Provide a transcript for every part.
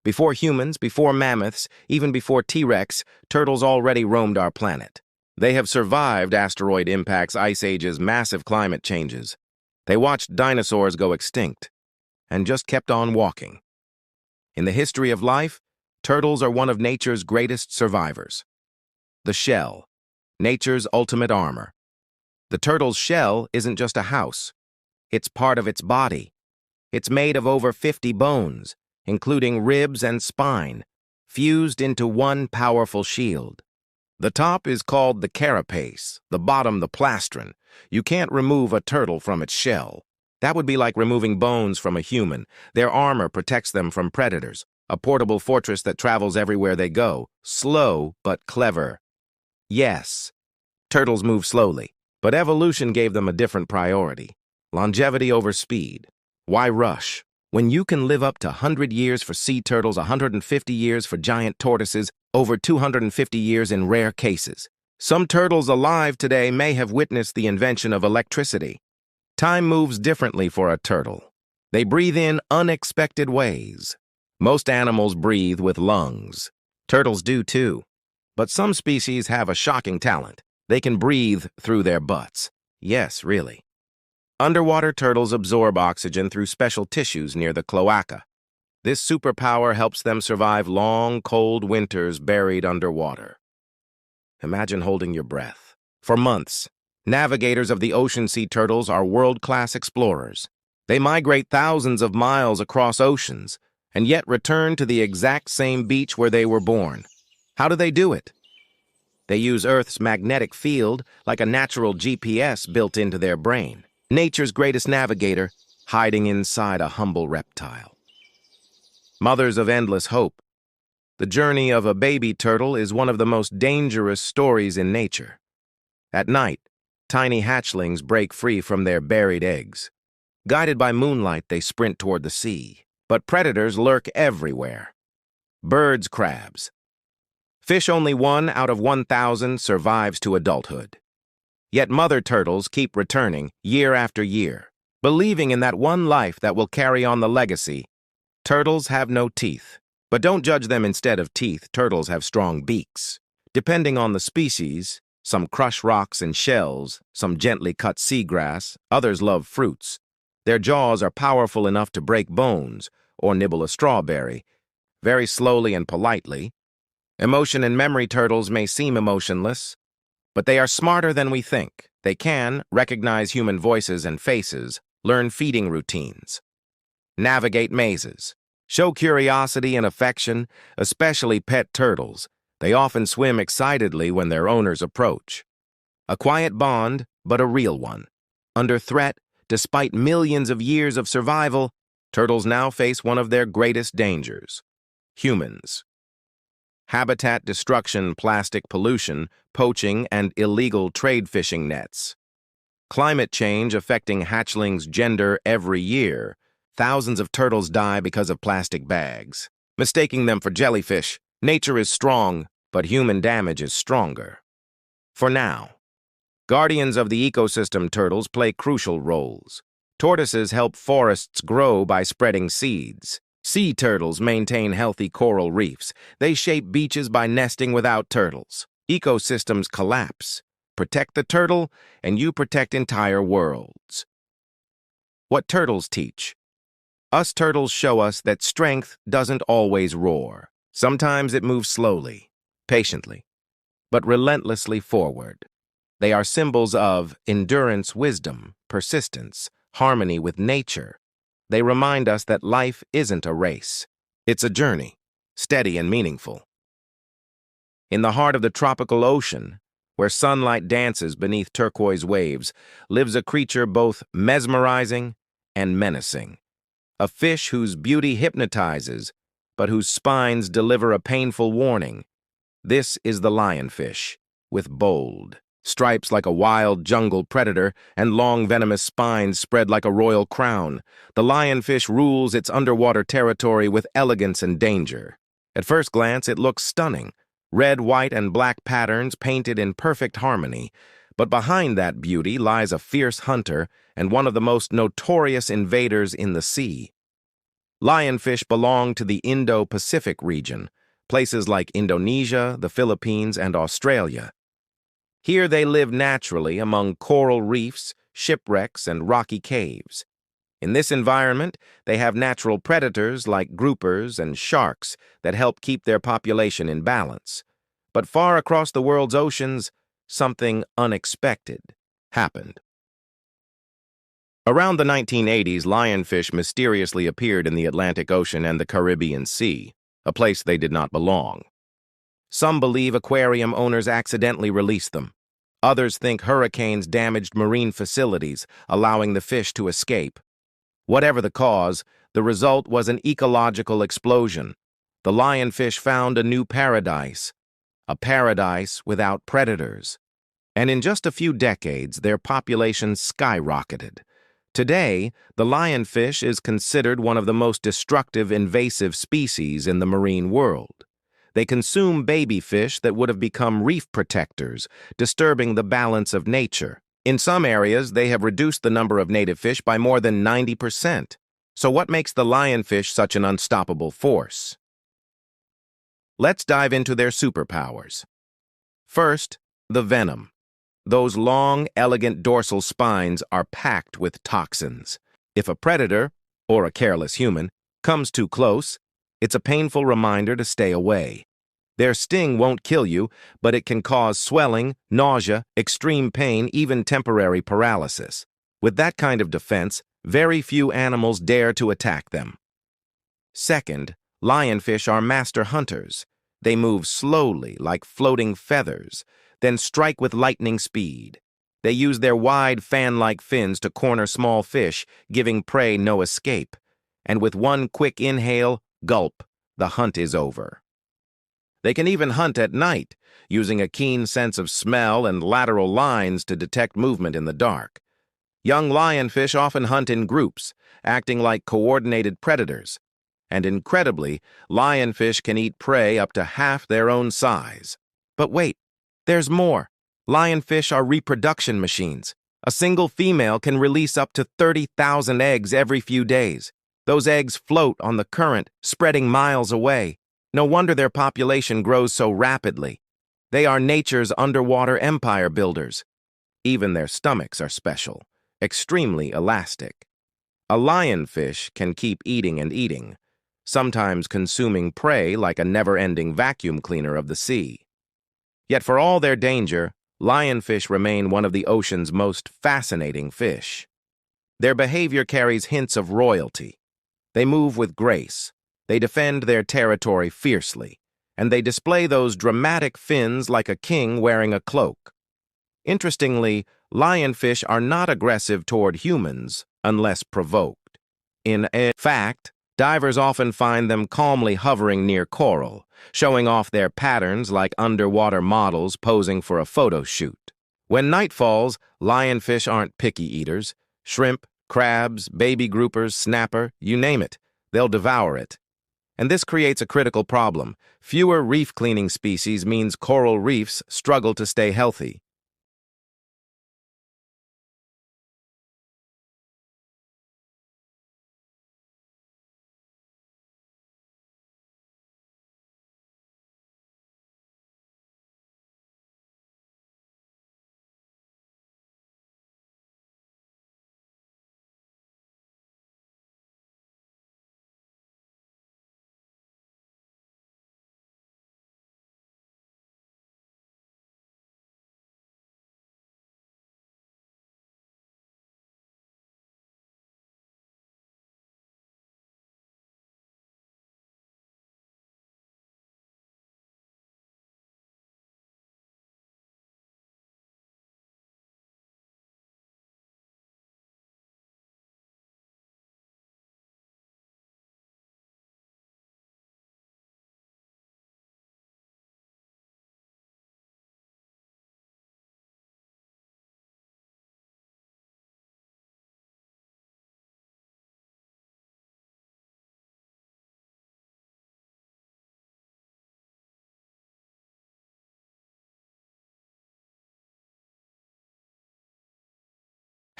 Before humans, before mammoths, even before T-Rex, turtles already roamed our planet. They have survived asteroid impacts, ice ages, massive climate changes. They watched dinosaurs go extinct and just kept on walking. In the history of life, turtles are one of nature's greatest survivors. The shell, nature's ultimate armor. The turtle's shell isn't just a house. It's part of its body. It's made of over 50 bones, including ribs and spine, fused into one powerful shield. The top is called the carapace, the bottom the plastron. You can't remove a turtle from its shell. That would be like removing bones from a human. Their armor protects them from predators, a portable fortress that travels everywhere they go, slow but clever. Yes, turtles move slowly, but evolution gave them a different priority. Longevity over speed. Why rush? When you can live up to 100 years for sea turtles, 150 years for giant tortoises, over 250 years in rare cases. Some turtles alive today may have witnessed the invention of electricity. Time moves differently for a turtle. They breathe in unexpected ways. Most animals breathe with lungs. Turtles do too. But some species have a shocking talent. They can breathe through their butts. Yes, really. Underwater turtles absorb oxygen through special tissues near the cloaca. This superpower helps them survive long, cold winters buried underwater. Imagine holding your breath. For months, navigators of the ocean sea turtles are world-class explorers. They migrate thousands of miles across oceans and yet return to the exact same beach where they were born. How do they do it? They use Earth's magnetic field like a natural GPS built into their brain. Nature's greatest navigator, hiding inside a humble reptile. Mothers of endless hope. The journey of a baby turtle is one of the most dangerous stories in nature. At night, tiny hatchlings break free from their buried eggs. Guided by moonlight, they sprint toward the sea. But predators lurk everywhere. Birds, crabs. Fish only 1 out of 1,000 survives to adulthood. Yet mother turtles keep returning year after year, believing in that one life that will carry on the legacy. Turtles have no teeth, but don't judge them instead of teeth. Turtles have strong beaks. Depending on the species, some crush rocks and shells, some gently cut seagrass, others love fruits. Their jaws are powerful enough to break bones or nibble a strawberry, very slowly and politely. Emotion and memory turtles may seem emotionless, but they are smarter than we think. They can recognize human voices and faces, learn feeding routines, navigate mazes, show curiosity and affection, especially pet turtles. They often swim excitedly when their owners approach. A quiet bond, but a real one. Under threat, despite millions of years of survival, turtles now face one of their greatest dangers: humans. Habitat destruction, plastic pollution, poaching, and illegal trade fishing nets. Climate change affecting hatchlings' gender every year. Thousands of turtles die because of plastic bags. Mistaking them for jellyfish. Nature is strong, but human damage is stronger. For now, guardians of the ecosystem turtles play crucial roles. Tortoises help forests grow by spreading seeds. Sea turtles maintain healthy coral reefs. They shape beaches by nesting without turtles. Ecosystems collapse. Protect the turtle, and you protect entire worlds. What turtles teach? Us turtles show us that strength doesn't always roar. Sometimes it moves slowly, patiently, but relentlessly forward. They are symbols of endurance, wisdom, persistence, harmony with nature. They remind us that life isn't a race. It's a journey, steady and meaningful. In the heart of the tropical ocean, where sunlight dances beneath turquoise waves, lives a creature both mesmerizing and menacing. A fish whose beauty hypnotizes, but whose spines deliver a painful warning. This is the lionfish, with bold stripes like a wild jungle predator and long venomous spines spread like a royal crown. The lionfish rules its underwater territory with elegance and danger. At first glance, it looks stunning. Red, white, and black patterns painted in perfect harmony. But behind that beauty lies a fierce hunter and one of the most notorious invaders in the sea. Lionfish belong to the Indo-Pacific region, places like Indonesia, the Philippines, and Australia. Here they live naturally among coral reefs, shipwrecks, and rocky caves. In this environment, they have natural predators like groupers and sharks that help keep their population in balance. But far across the world's oceans, something unexpected happened. Around the 1980s, lionfish mysteriously appeared in the Atlantic Ocean and the Caribbean Sea, a place they did not belong. Some believe aquarium owners accidentally released them. Others think hurricanes damaged marine facilities, allowing the fish to escape. Whatever the cause, the result was an ecological explosion. The lionfish found a new paradise, a paradise without predators. And in just a few decades, their population skyrocketed. Today, the lionfish is considered one of the most destructive invasive species in the marine world. They consume baby fish that would have become reef protectors, disturbing the balance of nature. In some areas, they have reduced the number of native fish by more than 90%. So what makes the lionfish such an unstoppable force? Let's dive into their superpowers. First, the venom. Those long, elegant dorsal spines are packed with toxins. If a predator, or a careless human, comes too close, it's a painful reminder to stay away. Their sting won't kill you, but it can cause swelling, nausea, extreme pain, even temporary paralysis. With that kind of defense, very few animals dare to attack them. Second, lionfish are master hunters. They move slowly, like floating feathers, then strike with lightning speed. They use their wide fan-like fins to corner small fish, giving prey no escape. And with one quick inhale, gulp, the hunt is over. They can even hunt at night, using a keen sense of smell and lateral lines to detect movement in the dark. Young lionfish often hunt in groups, acting like coordinated predators. And incredibly, lionfish can eat prey up to half their own size. But wait, there's more. Lionfish are reproduction machines. A single female can release up to 30,000 eggs every few days. Those eggs float on the current, spreading miles away. No wonder their population grows so rapidly. They are nature's underwater empire builders. Even their stomachs are special, extremely elastic. A lionfish can keep eating and eating, sometimes consuming prey like a never-ending vacuum cleaner of the sea. Yet for all their danger, lionfish remain one of the ocean's most fascinating fish. Their behavior carries hints of royalty. They move with grace, they defend their territory fiercely, and they display those dramatic fins like a king wearing a cloak. Interestingly, lionfish are not aggressive toward humans unless provoked. In fact, divers often find them calmly hovering near coral, showing off their patterns like underwater models posing for a photo shoot. When night falls, lionfish aren't picky eaters. Shrimp, crabs, baby groupers, snapper, you name it, they'll devour it. And this creates a critical problem. Fewer reef-cleaning species means coral reefs struggle to stay healthy.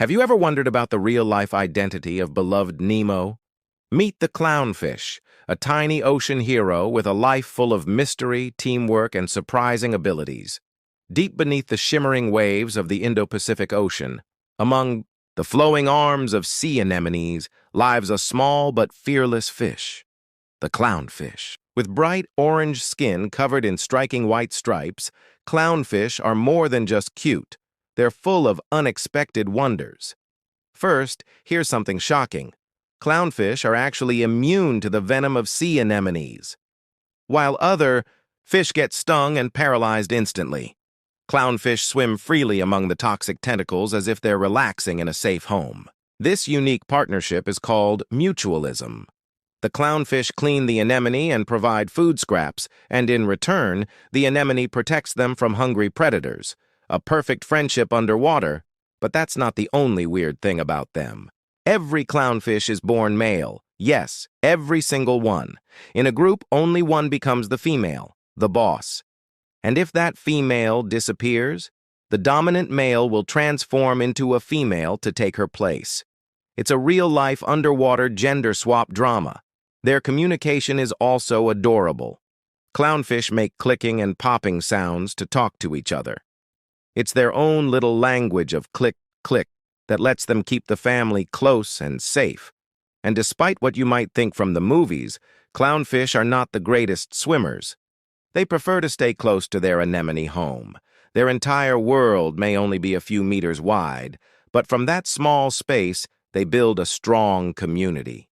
Have you ever wondered about the real-life identity of beloved Nemo? Meet the clownfish, a tiny ocean hero with a life full of mystery, teamwork, and surprising abilities. Deep beneath the shimmering waves of the Indo-Pacific Ocean, among the flowing arms of sea anemones, lives a small but fearless fish, the clownfish. With bright orange skin covered in striking white stripes, clownfish are more than just cute. They're full of unexpected wonders. First, here's something shocking. Clownfish are actually immune to the venom of sea anemones. While other fish get stung and paralyzed instantly, clownfish swim freely among the toxic tentacles as if they're relaxing in a safe home. This unique partnership is called mutualism. The clownfish clean the anemone and provide food scraps, and in return, the anemone protects them from hungry predators. A perfect friendship underwater, but that's not the only weird thing about them. Every clownfish is born male. Yes, every single one. In a group, only one becomes the female, the boss. And if that female disappears, the dominant male will transform into a female to take her place. It's a real-life underwater gender swap drama. Their communication is also adorable. Clownfish make clicking and popping sounds to talk to each other. It's their own little language of click, click that lets them keep the family close and safe. And despite what you might think from the movies, clownfish are not the greatest swimmers. They prefer to stay close to their anemone home. Their entire world may only be a few meters wide, but from that small space, they build a strong community.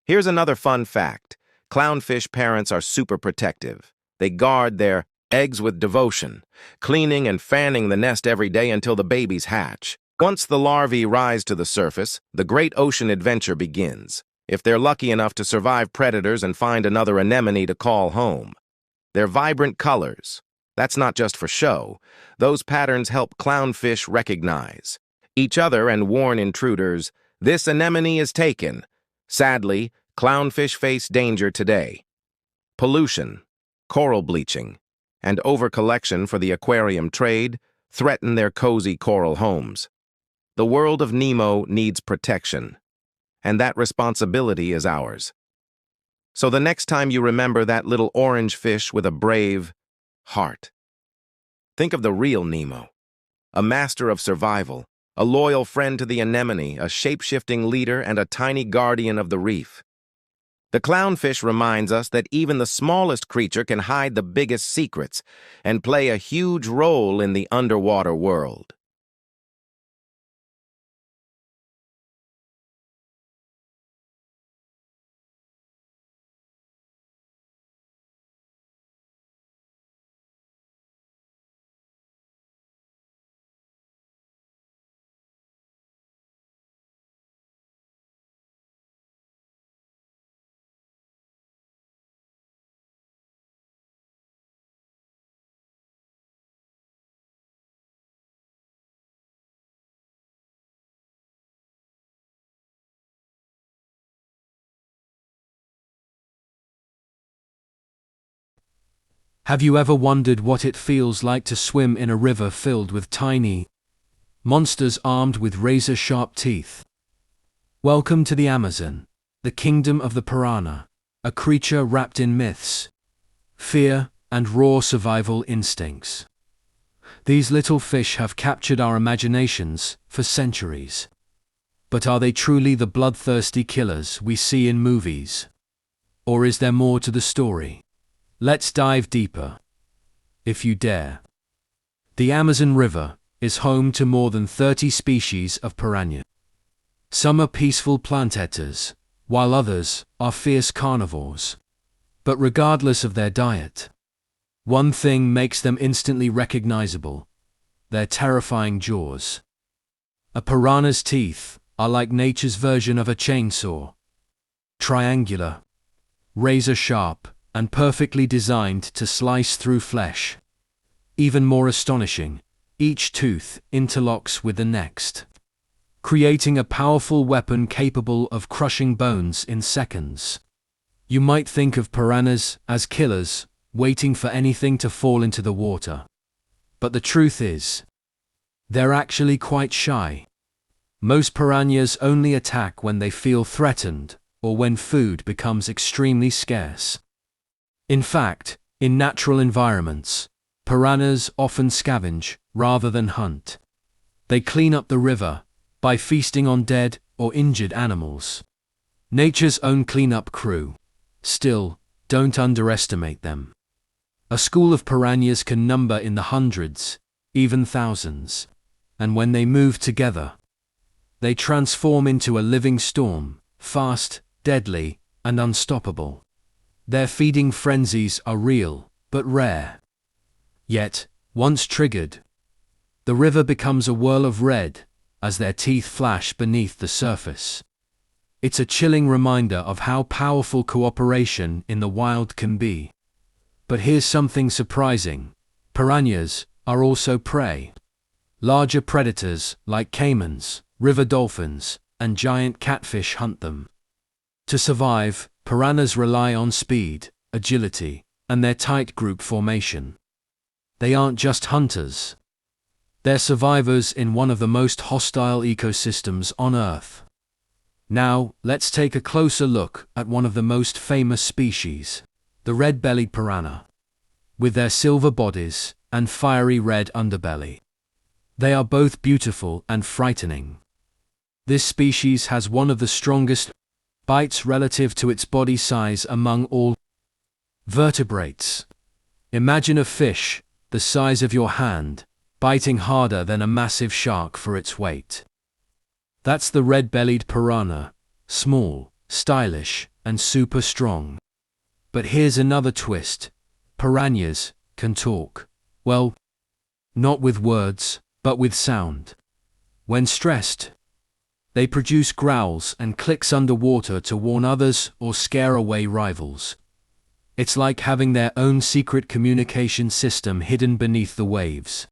Here's another fun fact. Clownfish parents are super protective. They guard their eggs with devotion, cleaning and fanning the nest every day until the babies hatch. Once the larvae rise to the surface, the great ocean adventure begins, if they're lucky enough to survive predators and find another anemone to call home. Their vibrant colors, that's not just for show. Those patterns help clownfish recognize each other and warn intruders, this anemone is taken. Sadly, clownfish face danger today. Pollution, coral bleaching, and overcollection for the aquarium trade threaten their cozy coral homes. The world of Nemo needs protection, and that responsibility is ours. So the next time you remember that little orange fish with a brave heart, think of the real Nemo, a master of survival, a loyal friend to the anemone, a shape-shifting leader, and a tiny guardian of the reef. The clownfish reminds us that even the smallest creature can hide the biggest secrets and play a huge role in the underwater world. Have you ever wondered what it feels like to swim in a river filled with tiny monsters armed with razor-sharp teeth? Welcome to the Amazon, the kingdom of the piranha, a creature wrapped in myths, fear, and raw survival instincts. These little fish have captured our imaginations for centuries. But are they truly the bloodthirsty killers we see in movies? Or is there more to the story? Let's dive deeper, if you dare. The Amazon River is home to more than 30 species of piranha. Some are peaceful plant eaters, while others are fierce carnivores. But regardless of their diet, one thing makes them instantly recognizable: their terrifying jaws. A piranha's teeth are like nature's version of a chainsaw. Triangular, razor-sharp, and perfectly designed to slice through flesh. Even more astonishing, each tooth interlocks with the next, creating a powerful weapon capable of crushing bones in seconds. You might think of piranhas as killers, waiting for anything to fall into the water. But the truth is, they're actually quite shy. Most piranhas only attack when they feel threatened, or when food becomes extremely scarce. In fact, in natural environments, piranhas often scavenge rather than hunt. They clean up the river by feasting on dead or injured animals. Nature's own cleanup crew. Still, don't underestimate them. A school of piranhas can number in the hundreds, even thousands. And when they move together, they transform into a living storm, fast, deadly, and unstoppable. Their feeding frenzies are real, but rare. Yet, once triggered, the river becomes a whirl of red as their teeth flash beneath the surface. It's a chilling reminder of how powerful cooperation in the wild can be. But here's something surprising. Piranhas are also prey. Larger predators like caimans, river dolphins, and giant catfish hunt them. To survive, piranhas rely on speed, agility, and their tight group formation. They aren't just hunters. They're survivors in one of the most hostile ecosystems on Earth. Now, let's take a closer look at one of the most famous species, the red-bellied piranha. With their silver bodies and fiery red underbelly, they are both beautiful and frightening. This species has one of the strongest bites relative to its body size among all vertebrates. Imagine a fish, the size of your hand, biting harder than a massive shark for its weight. That's the red-bellied piranha, small, stylish, and super strong. But here's another twist. Piranhas can talk. Well, not with words, but with sound. When stressed, they produce growls and clicks underwater to warn others or scare away rivals. It's like having their own secret communication system hidden beneath the waves.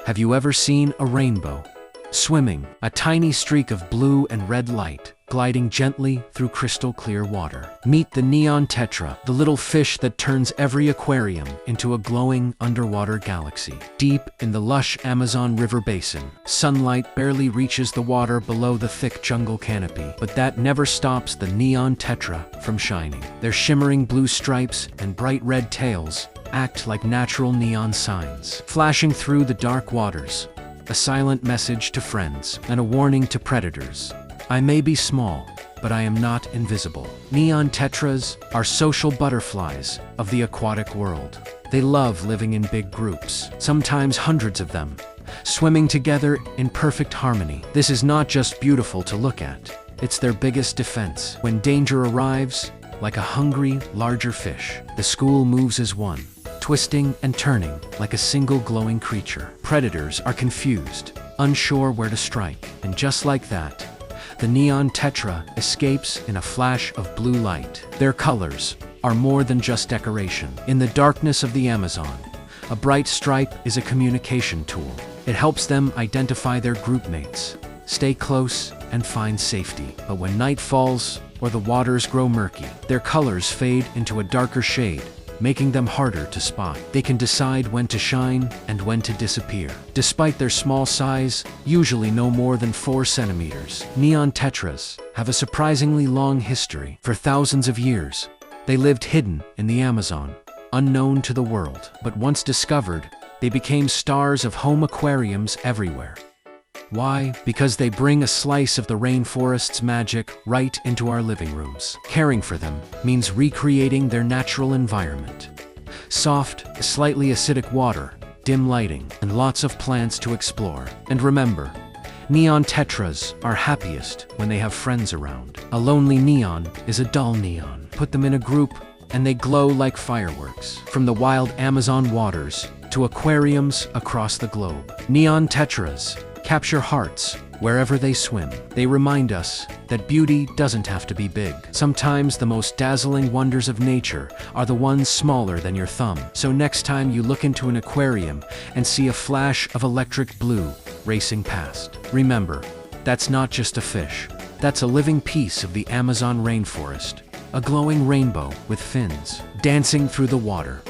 Have you ever seen a rainbow? Swimming, a tiny streak of blue and red light, gliding gently through crystal clear water. Meet the neon tetra, the little fish that turns every aquarium into a glowing underwater galaxy. Deep in the lush Amazon River basin, sunlight barely reaches the water below the thick jungle canopy, but that never stops the neon tetra from shining. Their shimmering blue stripes and bright red tails act like natural neon signs, flashing through the dark waters, a silent message to friends and a warning to predators. I may be small, but I am not invisible. Neon tetras are social butterflies of the aquatic world. They love living in big groups, sometimes hundreds of them, swimming together in perfect harmony. This is not just beautiful to look at, it's their biggest defense. When danger arrives, like a hungry, larger fish, the school moves as one, twisting and turning like a single glowing creature. Predators are confused, unsure where to strike, and just like that, the neon tetra escapes in a flash of blue light. Their colors are more than just decoration. In the darkness of the Amazon, a bright stripe is a communication tool. It helps them identify their group mates, stay close, and find safety. But when night falls or the waters grow murky, their colors fade into a darker shade, making them harder to spot. They can decide when to shine and when to disappear. Despite their small size, usually no more than 4 centimeters, neon tetras have a surprisingly long history. For thousands of years, they lived hidden in the Amazon, unknown to the world. But once discovered, they became stars of home aquariums everywhere. Why? Because they bring a slice of the rainforest's magic right into our living rooms. Caring for them means recreating their natural environment. Soft, slightly acidic water, dim lighting, and lots of plants to explore. And remember, neon tetras are happiest when they have friends around. A lonely neon is a dull neon. Put them in a group, and they glow like fireworks. From the wild Amazon waters to aquariums across the globe, neon tetras capture hearts wherever they swim. They remind us that beauty doesn't have to be big. Sometimes the most dazzling wonders of nature are the ones smaller than your thumb. So next time you look into an aquarium and see a flash of electric blue racing past, remember, that's not just a fish. That's a living piece of the Amazon rainforest, a glowing rainbow with fins dancing through the water.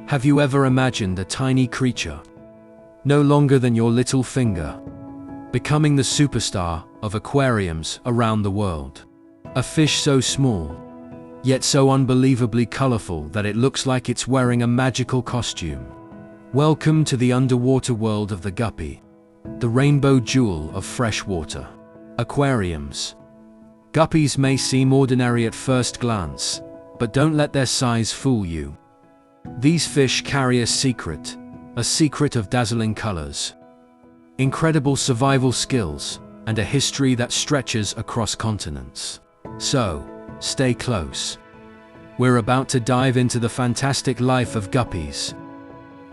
Have you ever imagined a tiny creature, no longer than your little finger, becoming the superstar of aquariums around the world? A fish so small, yet so unbelievably colorful that it looks like it's wearing a magical costume. Welcome to the underwater world of the guppy, the rainbow jewel of fresh water. Aquariums. Guppies may seem ordinary at first glance, but don't let their size fool you. These fish carry a secret of dazzling colors, incredible survival skills, and a history that stretches across continents. So, stay close. We're about to dive into the fantastic life of guppies.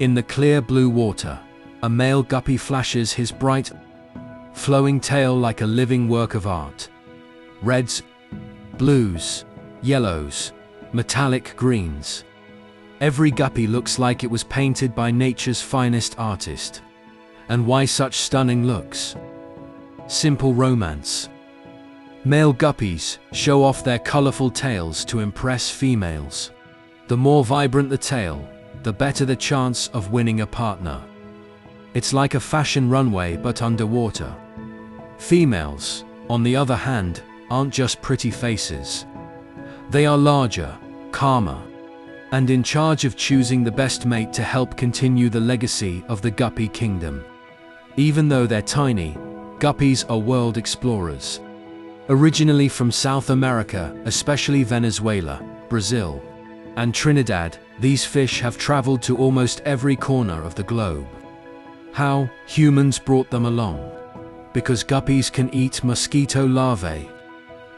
In the clear blue water, a male guppy flashes his bright, flowing tail like a living work of art. Reds, blues, yellows, metallic greens. Every guppy looks like it was painted by nature's finest artist. And why such stunning looks? Simple romance. Male guppies show off their colorful tails to impress females. The more vibrant the tail, the better the chance of winning a partner. It's like a fashion runway but underwater. Females, on the other hand, aren't just pretty faces. They are larger, calmer, and in charge of choosing the best mate to help continue the legacy of the guppy kingdom. Even though they're tiny, guppies are world explorers. Originally from South America, especially Venezuela, Brazil, and Trinidad, these fish have traveled to almost every corner of the globe. How? Humans brought them along. Because guppies can eat mosquito larvae.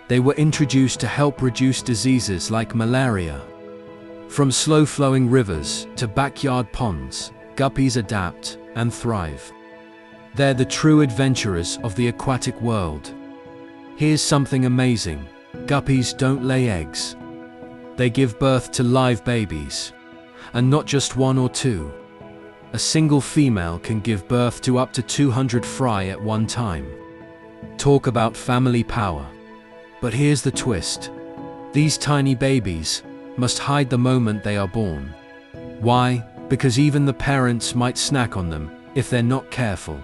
They were introduced to help reduce diseases like malaria. From slow-flowing rivers to backyard ponds, guppies adapt and thrive. They're the true adventurers of the aquatic world. Here's something amazing. Guppies don't lay eggs. They give birth to live babies. And not just 1 or 2. A single female can give birth to up to 200 fry at one time. Talk about family power. But here's the twist. These tiny babies must hide the moment they are born. Why? Because even the parents might snack on them if they're not careful.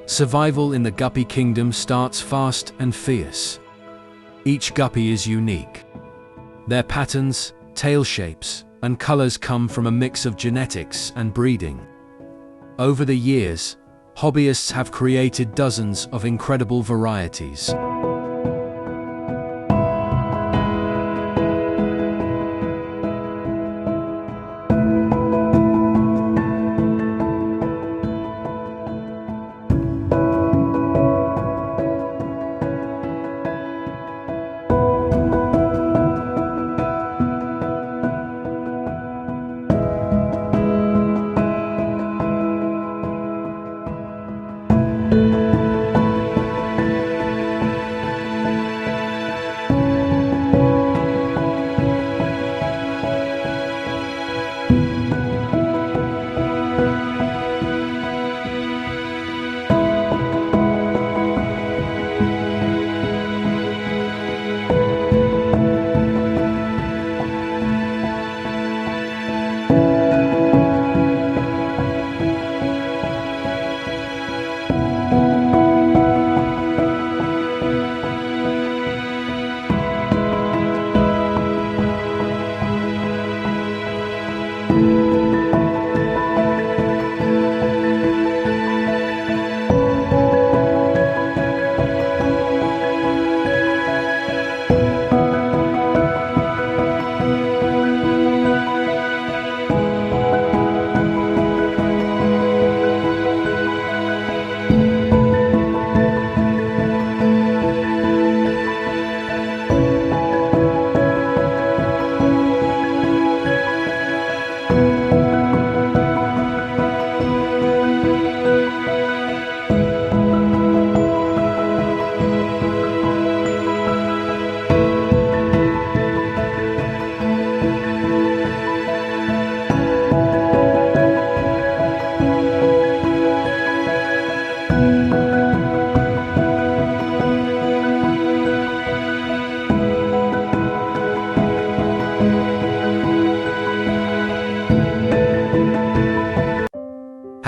Survival in the guppy kingdom starts fast and fierce. Each guppy is unique. Their patterns, tail shapes, and colors come from a mix of genetics and breeding. Over the years, hobbyists have created dozens of incredible varieties.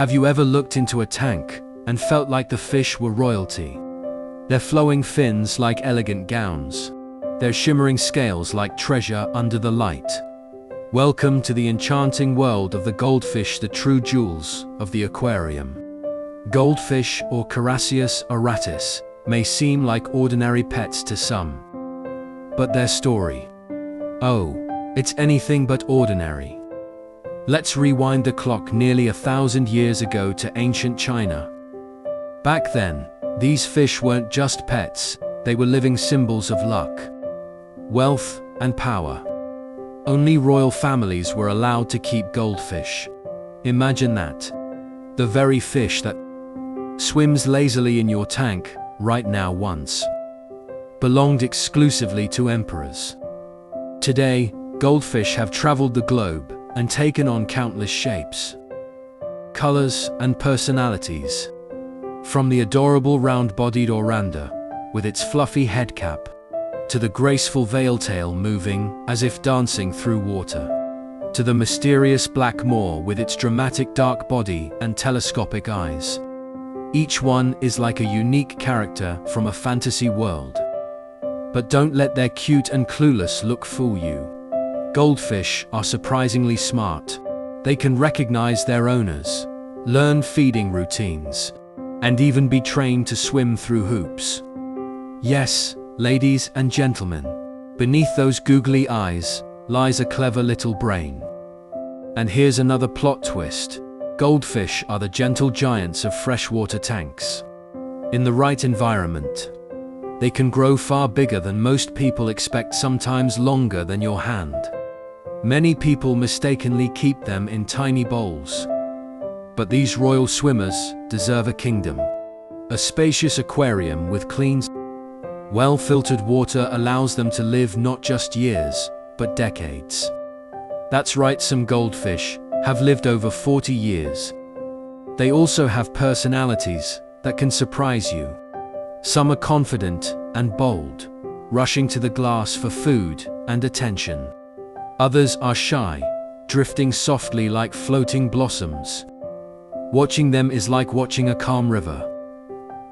Have you ever looked into a tank and felt like the fish were royalty? Their flowing fins like elegant gowns, their shimmering scales like treasure under the light. Welcome to the enchanting world of the goldfish, the true jewels of the aquarium. Goldfish, or Carassius auratus, may seem like ordinary pets to some. But their story, oh, it's anything but ordinary. Let's rewind the clock nearly 1,000 years ago to ancient China. Back then, these fish weren't just pets, they were living symbols of luck, wealth, and power. Only royal families were allowed to keep goldfish. Imagine that. The very fish that swims lazily in your tank right now once belonged exclusively to emperors. Today, goldfish have traveled the globe and taken on countless shapes, colors, and personalities. From the adorable round-bodied oranda, with its fluffy head cap, to the graceful veiltail moving as if dancing through water, to the mysterious black moor with its dramatic dark body and telescopic eyes. Each one is like a unique character from a fantasy world. But don't let their cute and clueless look fool you. Goldfish are surprisingly smart. They can recognize their owners, learn feeding routines, and even be trained to swim through hoops. Yes, ladies and gentlemen, beneath those googly eyes lies a clever little brain. And here's another plot twist. Goldfish are the gentle giants of freshwater tanks. In the right environment, they can grow far bigger than most people expect, sometimes longer than your hand. Many people mistakenly keep them in tiny bowls. But these royal swimmers deserve a kingdom. A spacious aquarium with clean, well-filtered water allows them to live not just years, but decades. That's right, some goldfish have lived over 40 years. They also have personalities that can surprise you. Some are confident and bold, rushing to the glass for food and attention. Others are shy, drifting softly like floating blossoms. Watching them is like watching a calm river.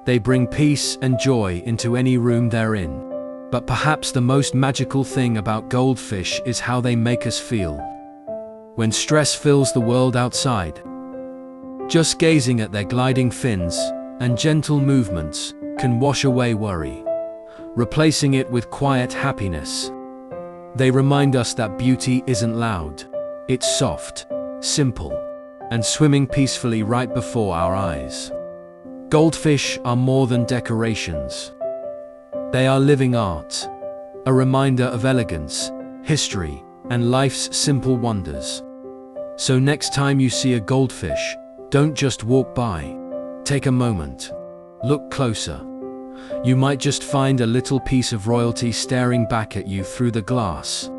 They bring peace and joy into any room they're in. But perhaps the most magical thing about goldfish is how they make us feel. when stress fills the world outside. Just gazing at their gliding fins and gentle movements can wash away worry, replacing it with quiet happiness. They remind us that beauty isn't loud, it's soft, simple, and swimming peacefully right before our eyes. Goldfish are more than decorations. They are living art, a reminder of elegance, history, and life's simple wonders. So next time you see a goldfish, don't just walk by. Take a moment. Look closer. You might just find a little piece of royalty staring back at you through the glass.